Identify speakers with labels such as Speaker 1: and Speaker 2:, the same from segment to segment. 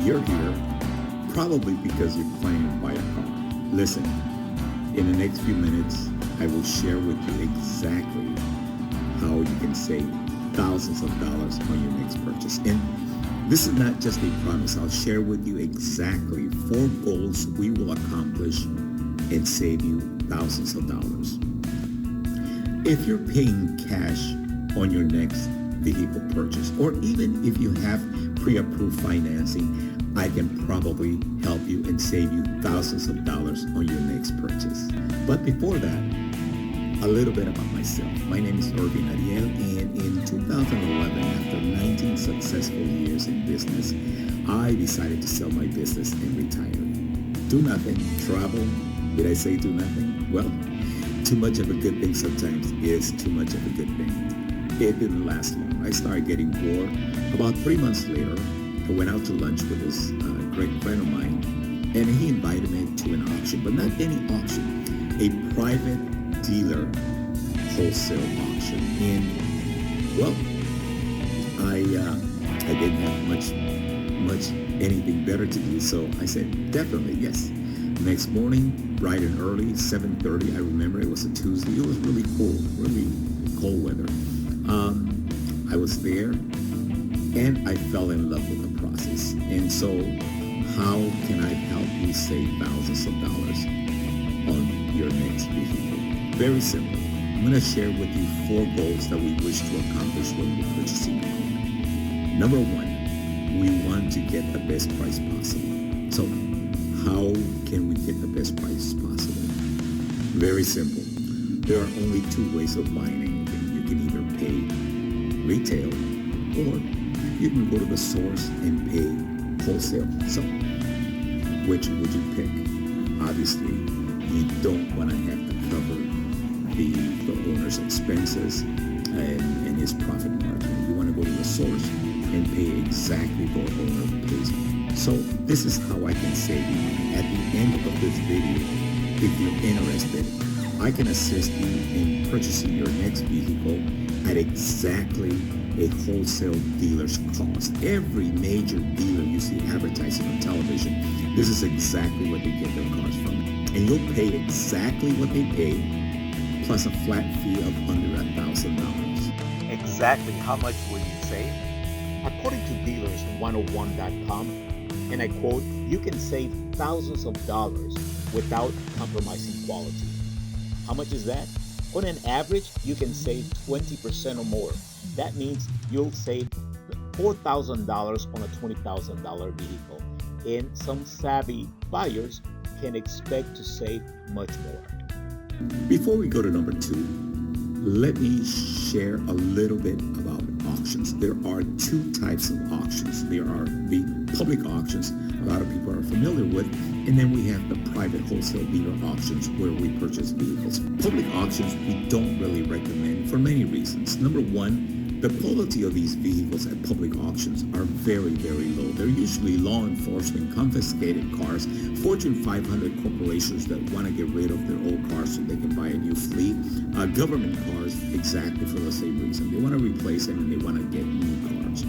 Speaker 1: You're here probably because you're planning to buy a car. Listen, in the next few minutes, I will share with you exactly how you can save thousands of dollars on your next purchase. And this is not just a promise. I'll share with you exactly 4 goals we will accomplish and save you thousands of dollars. If you're paying cash on your next vehicle purchase, or even if you have pre-approved financing, I can probably help you and save you thousands of dollars on your next purchase. But before that, a little bit about myself. My name is Irvin Ariel, and in 2011, after 19 successful years in business, I decided to sell my business and retire. Do nothing, travel. Did I say do nothing? Well, too much of a good thing sometimes is too much of a good thing. It didn't last long. I started getting bored. About 3 months later, I went out to lunch with this great friend of mine, and he invited me to an auction, but not any auction, a private dealer wholesale auction. And well, I didn't have much anything better to do, so I said definitely yes. Next morning, bright and early, 7:30. I remember it was a Tuesday. It was really cold weather. I was there, and I fell in love with the process. And so, how can I help you save thousands of dollars on your next vehicle? Very simple. I'm going to share with you 4 goals that we wish to accomplish when we're purchasing a car. Number 1, we want to get the best price possible. So, how can we get the best price possible? Very simple. There are only 2 ways of buying anything. You can either pay retail, or you can go to the source and pay wholesale. So, which would you pick? Obviously, you don't want to have to cover the owner's expenses and his profit margin. You want to go to the source and pay exactly what the owner pays. So this is how I can save you. At the end of this video, if you're interested, I can assist you in purchasing your next vehicle at exactly a wholesale dealer's cost. Every major dealer you see advertising on television, this is exactly what they get their cars from. And you'll pay exactly what they pay, plus a flat fee of under $1,000. Exactly how much will you save? According to dealers101.com, and I quote, you can save thousands of dollars without compromising quality. How much is that? On an average, you can save 20% or more. That means you'll save $4,000 on a $20,000 vehicle. And some savvy buyers can expect to save much more. Before we go to number 2, let me share a little bit about auctions. There are 2 types of auctions. There are the public auctions a lot of people are familiar with, and then we have the private wholesale dealer auctions where we purchase vehicles. Public auctions we don't really recommend for many reasons. Number 1, the quality of these vehicles at public auctions are very, very low. They're usually law enforcement confiscated cars, Fortune 500 corporations that want to get rid of their old cars so they can buy a new fleet, government cars exactly for the same reason. They want to replace them and they want to get new cars.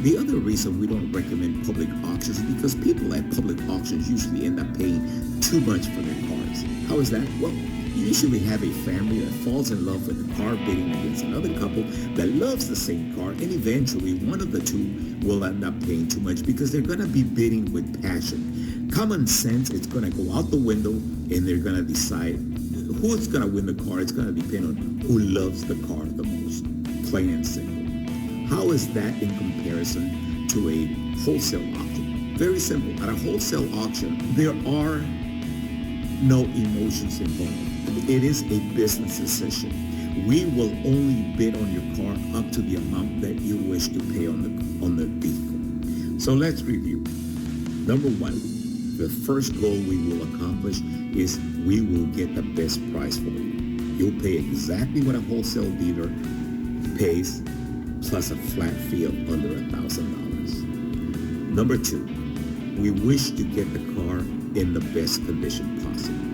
Speaker 1: The other reason we don't recommend public auctions is because people at public auctions usually end up paying too much for their cars. How is that? Well, you usually have a family that falls in love with a car bidding against another couple that loves the same car, and eventually one of the 2 will end up paying too much because they're going to be bidding with passion. Common sense is going to go out the window, and they're going to decide who's going to win the car. It's going to depend on who loves the car the most, plain and simple. How is that in comparison to a wholesale auction? Very simple. At a wholesale auction, there are no emotions involved. It is a business decision. We will only bid on your car up to the amount that you wish to pay on the vehicle. So let's review. Number 1, the first goal we will accomplish is we will get the best price for you. You'll pay exactly what a wholesale dealer pays, plus a flat fee of under $1,000. Number 2, we wish to get the car in the best condition possible.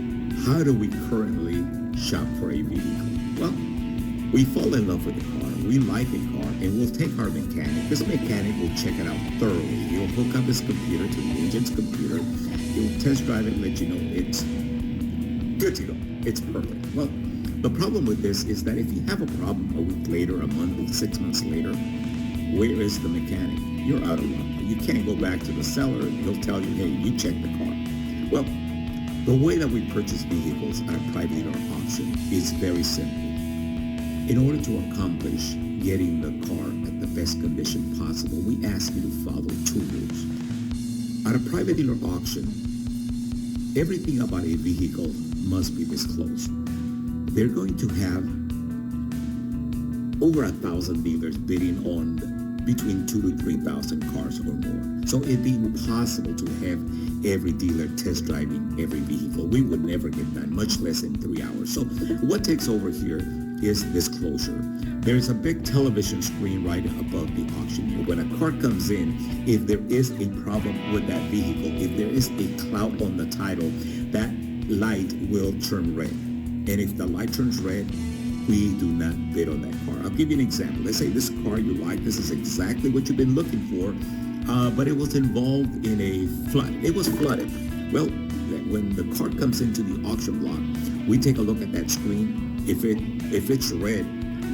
Speaker 1: How do we currently shop for a vehicle? Well, we fall in love with the car. we like a car and we'll take our mechanic. This mechanic will check it out thoroughly. He'll hook up his computer to the agent's computer. He'll test drive it and let you know it's good to go. It's perfect. Well, the problem with this is that if you have a problem a week later, a month, 6 months later, where is the mechanic? You're out of luck. You can't go back to the seller. He'll tell you, hey, you checked the car. Well, the way that we purchase vehicles at a private dealer auction is very simple. In order to accomplish getting the car at the best condition possible, we ask you to follow 2 rules. At a private dealer auction, everything about a vehicle must be disclosed. They're going to have over 1,000 dealers bidding on between 2,000 to 3,000 cars or more. So it'd be impossible to have every dealer test driving every vehicle. We would never get done, much less in 3 hours. So what takes over here is disclosure. There is a big television screen right above the auctioneer. When a car comes in, if there is a problem with that vehicle, if there is a cloud on the title, that light will turn red. And if the light turns red, we do not bid on that car. I'll give you an example. Let's say this car you like, this is exactly what you've been looking for, but it was involved in a flood. It was flooded. Well, when the car comes into the auction block, we take a look at that screen. If it's red,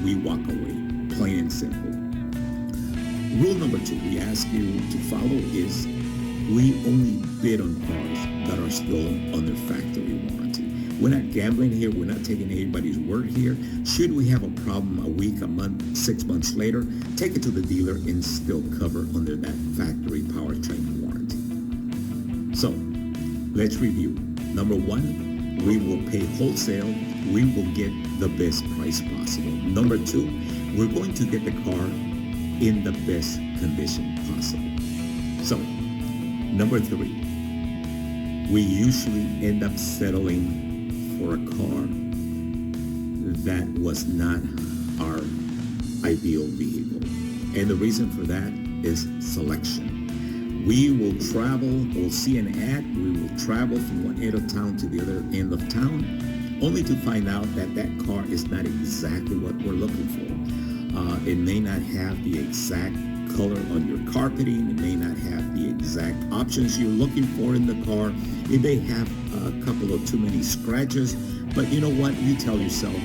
Speaker 1: we walk away, plain and simple. Rule number 2 we ask you to follow is we only bid on cars that are still under factory warranty. We're not gambling here. We're not taking anybody's word here. Should we have a problem a week, a month, 6 months later, take it to the dealer and still cover under that factory powertrain warranty. So let's review. Number 1, we will pay wholesale. We will get the best price possible. Number 2, we're going to get the car in the best condition possible. So, number 3, we usually end up settling for a car that was not our ideal vehicle. And the reason for that is selection. We will travel, we'll see an ad, we will travel from one end of town to the other end of town, only to find out that that car is not exactly what we're looking for. It may not have the exact color on your carpeting. It may not have the exact options you're looking for in the car. It may have a couple of too many scratches. But you know what? You tell yourself,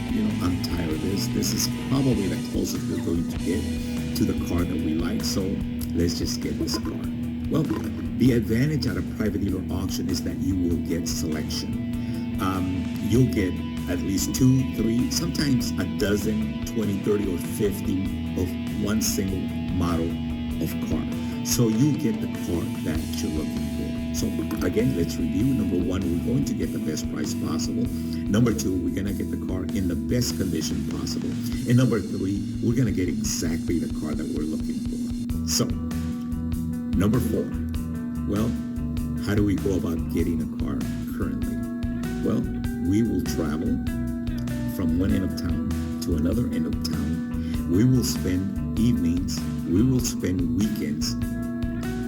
Speaker 1: I'm tired of this. This is probably the closest we're going to get to the car that we like. So let's just get this car. Well, the advantage at a private dealer auction is that you will get selection. You'll get at least 2, 3, sometimes a dozen, 20, 30, or 50 of one single model of car. So you get the car that you're looking for. So again, let's review. Number 1, we're going to get the best price possible. Number 2, we're going to get the car in the best condition possible. And number 3, we're going to get exactly the car that we're looking for. So, number 4, well, how do we go about getting a car currently? Well, we will travel from one end of town to another end of town. We will spend evenings, we will spend weekends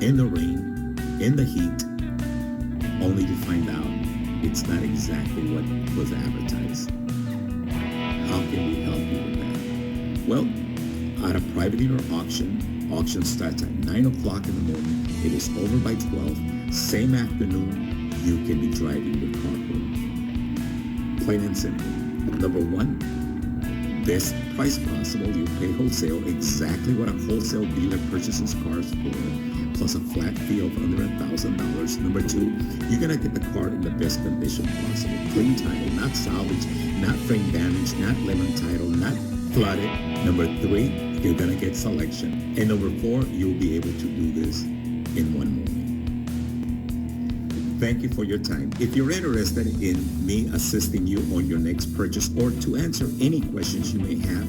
Speaker 1: in the rain, in the heat, only to find out it's not exactly what was advertised. How can we help you with that? Well, at a private dealer auction starts at 9 o'clock in the morning. It is over by 12. Same afternoon, you can be driving your car home. Plain and simple. Number 1, best price possible. You pay wholesale exactly what a wholesale dealer purchases cars for, plus a flat fee of under $1,000. Number 2, you're gonna get the car in the best condition possible. Clean title, not salvaged, not frame damage, not lemon title, not flooded. Number 3, you're gonna get selection. And number 4, you'll be able to do this in one morning. Thank you for your time. If you're interested in me assisting you on your next purchase or to answer any questions you may have,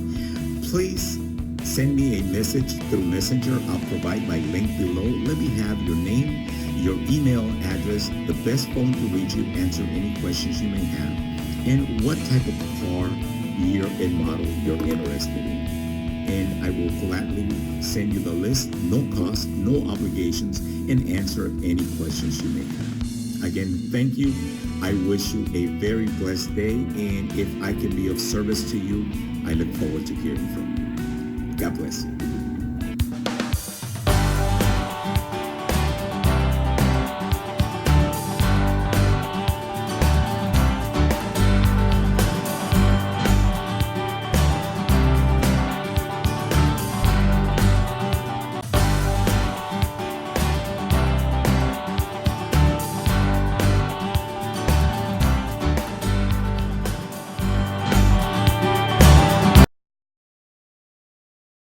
Speaker 1: please send me a message through Messenger. I'll provide my link below. Let me have your name, your email address, the best phone to reach you, answer any questions you may have, and what type of car, year, and model you're interested in. And I will gladly send you the list, no cost, no obligations, and answer any questions you may have. Again, thank you. I wish you a very blessed day, and if I can be of service to you, I look forward to hearing from you. God bless you.